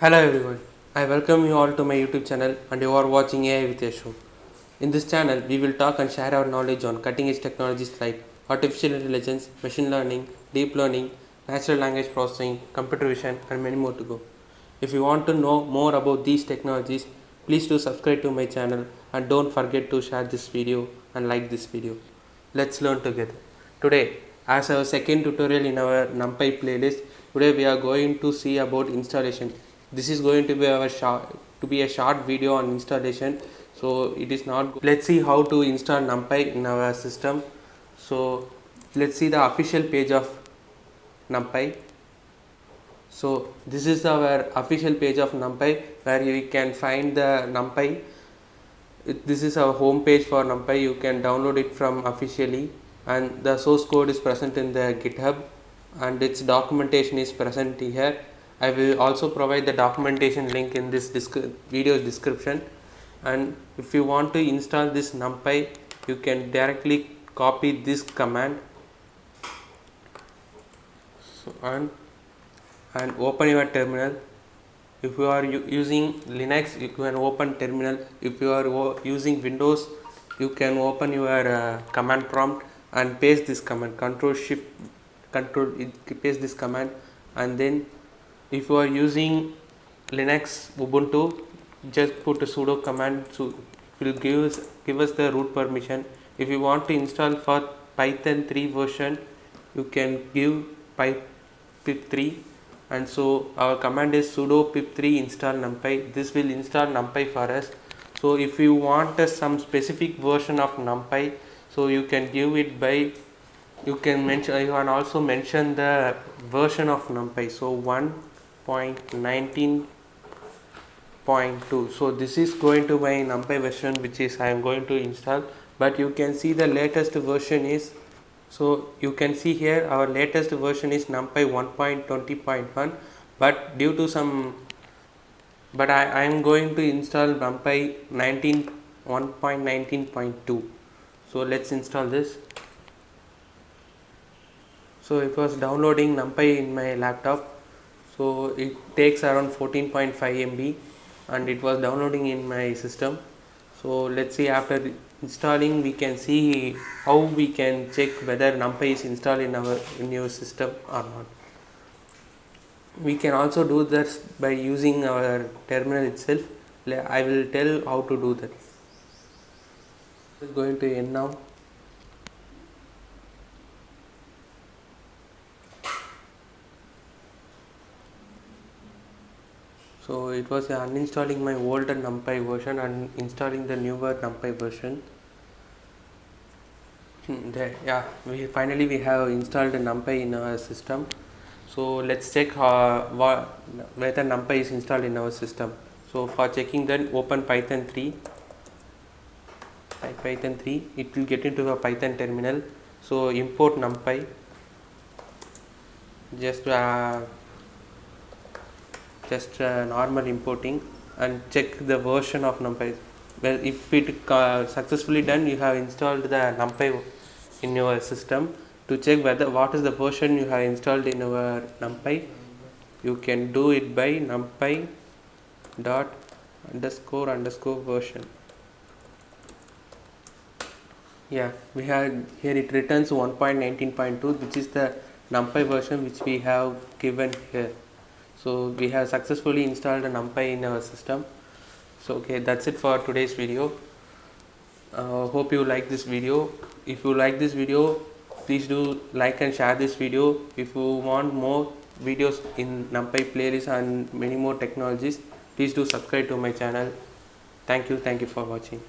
Hello everyone, I welcome you all to my YouTube channel and you are watching AI with Yashu. In this channel, we will talk and share our knowledge on cutting edge technologies like artificial intelligence, machine learning, deep learning, natural language processing, computer vision and many more to go. If you want to know more about these technologies, please do subscribe to my channel and don't forget to share this video and like this video. Let's learn together. Today, as our second tutorial in our Numpy playlist, today we are going to see about installation. This is going to be a short video on installation, so it is not. Let's see how to install Numpy in our system. So let's see the official page of Numpy. So this is our official page of Numpy where you can find the Numpy. This is our home page for Numpy. You can download it from officially, and the source code is present in the GitHub and its documentation is present here. I will also provide the documentation link in this video description, and if you want to install this Numpy, you can directly copy this command and open your terminal. If you are using Linux, you can open terminal. If you are using Windows, you can open your command prompt and paste this command, paste this command. And then if you are using Linux Ubuntu, just put a sudo command, so it will give us the root permission. If you want to install for Python 3 version, you can give pip3, and so our command is sudo pip3 install numpy. This will install numpy for us. So if you want some specific version of numpy, so you can give it by, you can also mention the version of numpy, so 1.19.2. so this is going to my numpy version which is I am going to install, but you can see the latest version is, so you can see here our latest version is numpy 1.20.1, but due to some, but I am going to install numpy 1.19.2. so let's install this. So it was downloading numpy in my laptop, so it takes around 14.5 MB and it was downloading in my system. So let's see, after installing we can see how we can check whether numpy is installed in your system or not. We can also do this by using our terminal itself. I will tell how to do that. It's going to end now. So it was uninstalling my older numpy version and installing the newer numpy version. Yeah, finally we have installed numpy in our system. So let's check whether numpy is installed in our system. So for checking that, open Python 3. Type Python 3. It will get into a Python terminal. So import numpy. Just normal importing, and check the version of numpy. Well, if it successfully done, you have installed the numpy in your system. To check what is the version you have installed in your numpy, you can do it by numpy dot underscore version. Yeah, we have here it returns 1.19.2, which is the numpy version which we have given here. So we have successfully installed a numpy in our system. So okay, that's it for today's video. Hope you like this video. If you like this video, please do like and share this video. If you want more videos in Numpy playlist and many more technologies, please do subscribe to my channel. Thank you for watching.